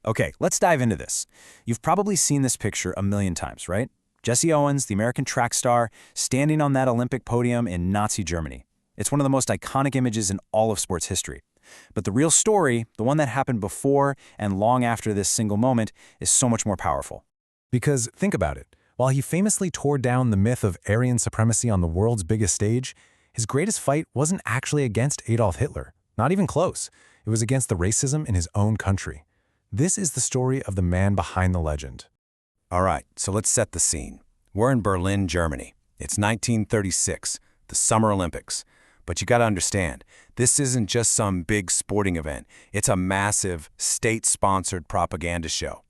Okay, let's dive into this. You've probably seen this picture a million times, right? Jesse Owens, the American track star, standing on that Olympic podium in Nazi Germany. It's one of the most iconic images in all of sports history. But the real story, the one that happened before and long after this single moment, is so much more powerful. Because think about it, while he famously tore down the myth of Aryan supremacy on the world's biggest stage, his greatest fight wasn't actually against Adolf Hitler. Not even close. It was against the racism in his own country. This is the story of the man behind the legend. All right, so let's set the scene. We're in Berlin, Germany. It's 1936, the Summer Olympics. But you gotta understand, this isn't just some big sporting event. It's a massive, state-sponsored propaganda show.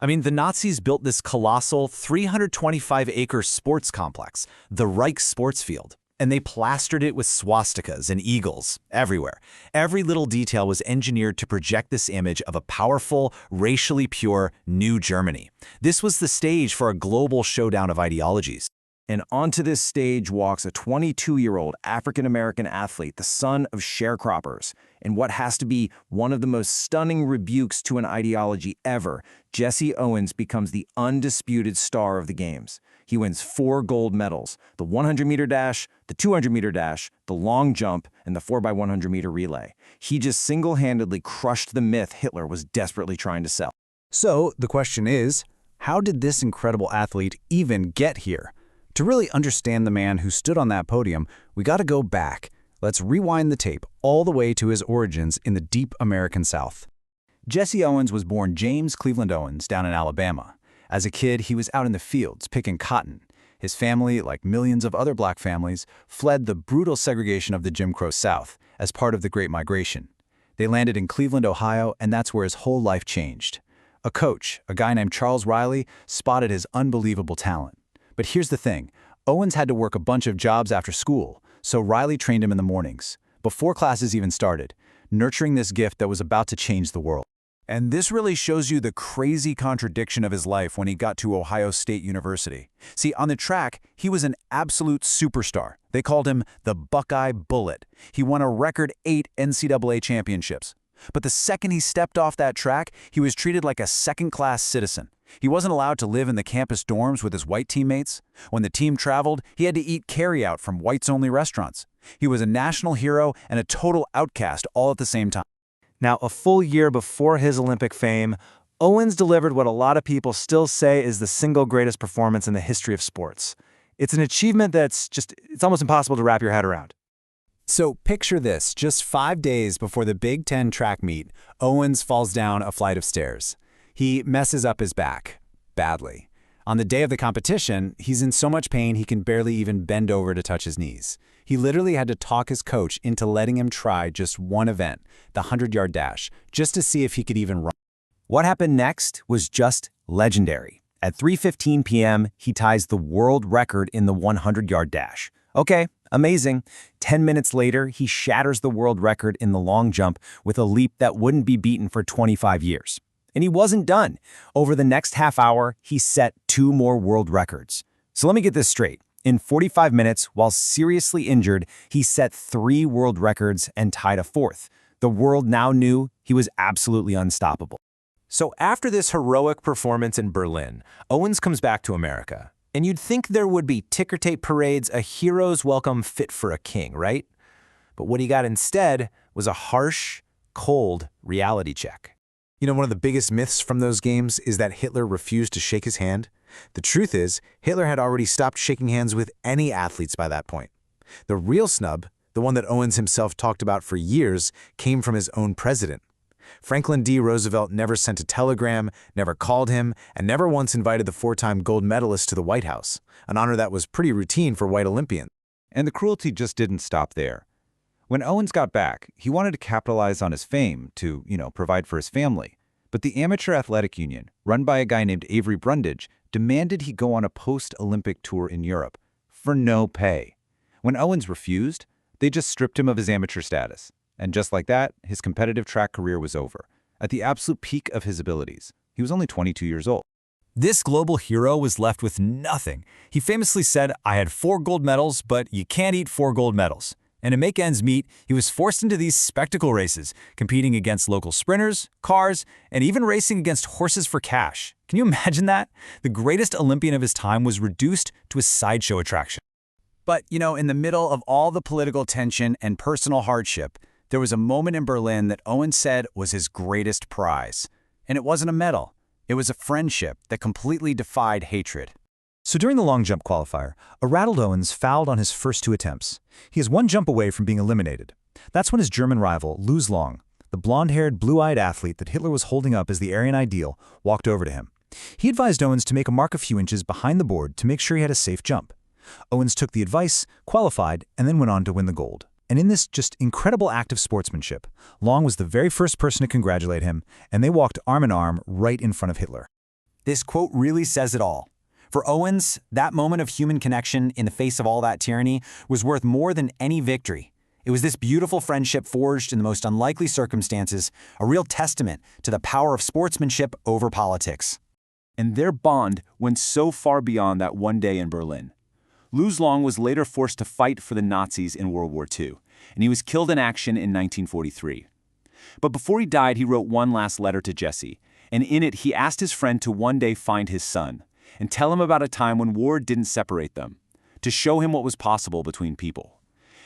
I mean, the Nazis built this colossal 325-acre sports complex, the Reich Sports Field, and they plastered it with swastikas and eagles everywhere. Every little detail was engineered to project this image of a powerful, racially pure New Germany. This was the stage for a global showdown of ideologies. And onto this stage walks a 22-year-old African-American athlete, the son of sharecroppers. In what has to be one of the most stunning rebukes to an ideology ever, Jesse Owens becomes the undisputed star of the games. He wins 4 gold medals: the 100-meter dash, the 200-meter dash, the long jump, and the 4x100-meter relay. He just single-handedly crushed the myth Hitler was desperately trying to sell. So the question is, how did this incredible athlete even get here? To really understand the man who stood on that podium, we got to go back. Let's rewind the tape all the way to his origins in the deep American South. Jesse Owens was born James Cleveland Owens down in Alabama. As a kid, he was out in the fields picking cotton. His family, like millions of other black families, fled the brutal segregation of the Jim Crow South as part of the Great Migration. They landed in Cleveland, Ohio, and that's where his whole life changed. A coach, a guy named Charles Riley, spotted his unbelievable talent. But here's the thing, Owens had to work a bunch of jobs after school, so Riley trained him in the mornings, before classes even started, nurturing this gift that was about to change the world. And this really shows you the crazy contradiction of his life when he got to Ohio State University. See, on the track, he was an absolute superstar. They called him the Buckeye Bullet. He won a record 8 NCAA championships. But the second he stepped off that track, he was treated like a second-class citizen. He wasn't allowed to live in the campus dorms with his white teammates. When the team traveled, he had to eat carry-out from whites-only restaurants. He was a national hero and a total outcast all at the same time. Now, a full year before his Olympic fame, Owens delivered what a lot of people still say is the single greatest performance in the history of sports. It's an achievement it's almost impossible to wrap your head around. So picture this, just 5 days before the Big Ten track meet, Owens falls down a flight of stairs. He messes up his back, badly. On the day of the competition, he's in so much pain he can barely even bend over to touch his knees. He literally had to talk his coach into letting him try just one event, the 100-yard dash, just to see if he could even run. What happened next was just legendary. At 3:15 p.m., he ties the world record in the 100-yard dash. Okay, amazing. 10 minutes later, he shatters the world record in the long jump with a leap that wouldn't be beaten for 25 years. And he wasn't done. Over the next half hour, he set 2 more world records. So let me get this straight. In 45 minutes, while seriously injured, he set 3 world records and tied a 4th. The world now knew he was absolutely unstoppable. So after this heroic performance in Berlin, Owens comes back to America. And you'd think there would be ticker tape parades, a hero's welcome fit for a king, right? But what he got instead was a harsh, cold reality check. You know, one of the biggest myths from those games is that Hitler refused to shake his hand. The truth is, Hitler had already stopped shaking hands with any athletes by that point. The real snub, the one that Owens himself talked about for years, came from his own president. Franklin D. Roosevelt never sent a telegram, never called him, and never once invited the 4-time gold medalist to the White House, an honor that was pretty routine for white Olympians. And the cruelty just didn't stop there. When Owens got back, he wanted to capitalize on his fame to, provide for his family. But the Amateur Athletic Union, run by a guy named Avery Brundage, demanded he go on a post-Olympic tour in Europe for no pay. When Owens refused, they just stripped him of his amateur status. And just like that, his competitive track career was over. At the absolute peak of his abilities, he was only 22 years old. This global hero was left with nothing. He famously said, "I had 4 gold medals, but you can't eat 4 gold medals." And to make ends meet, he was forced into these spectacle races, competing against local sprinters, cars, and even racing against horses for cash. Can you imagine that? The greatest Olympian of his time was reduced to a sideshow attraction. But, in the middle of all the political tension and personal hardship, there was a moment in Berlin that Owens said was his greatest prize. And it wasn't a medal. It was a friendship that completely defied hatred. So during the long jump qualifier, a rattled Owens fouled on his first 2 attempts. He is 1 jump away from being eliminated. That's when his German rival, Luz Long, the blonde-haired, blue-eyed athlete that Hitler was holding up as the Aryan ideal, walked over to him. He advised Owens to make a mark a few inches behind the board to make sure he had a safe jump. Owens took the advice, qualified, and then went on to win the gold. And in this just incredible act of sportsmanship, Long was the very first person to congratulate him, and they walked arm in arm right in front of Hitler. This quote really says it all. For Owens, that moment of human connection in the face of all that tyranny was worth more than any victory. It was this beautiful friendship forged in the most unlikely circumstances, a real testament to the power of sportsmanship over politics. And their bond went so far beyond that one day in Berlin. Luz Long was later forced to fight for the Nazis in World War II, and he was killed in action in 1943. But before he died, he wrote one last letter to Jesse, and in it he asked his friend to one day find his son and tell him about a time when war didn't separate them, to show him what was possible between people.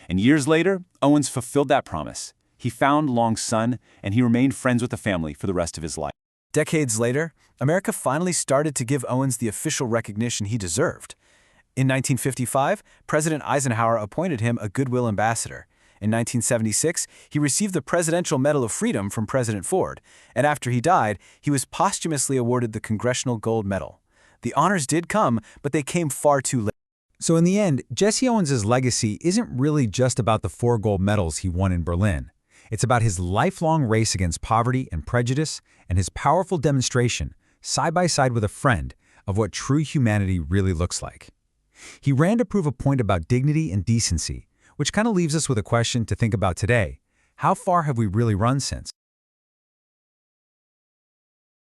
And years later, Owens fulfilled that promise. He found Long's son, and he remained friends with the family for the rest of his life. Decades later, America finally started to give Owens the official recognition he deserved. In 1955, President Eisenhower appointed him a Goodwill Ambassador. In 1976, he received the Presidential Medal of Freedom from President Ford, and after he died, he was posthumously awarded the Congressional Gold Medal. The honors did come, but they came far too late. So in the end, Jesse Owens' legacy isn't really just about the 4 gold medals he won in Berlin. It's about his lifelong race against poverty and prejudice and his powerful demonstration, side by side with a friend, of what true humanity really looks like. He ran to prove a point about dignity and decency, which kind of leaves us with a question to think about today. How far have we really run since?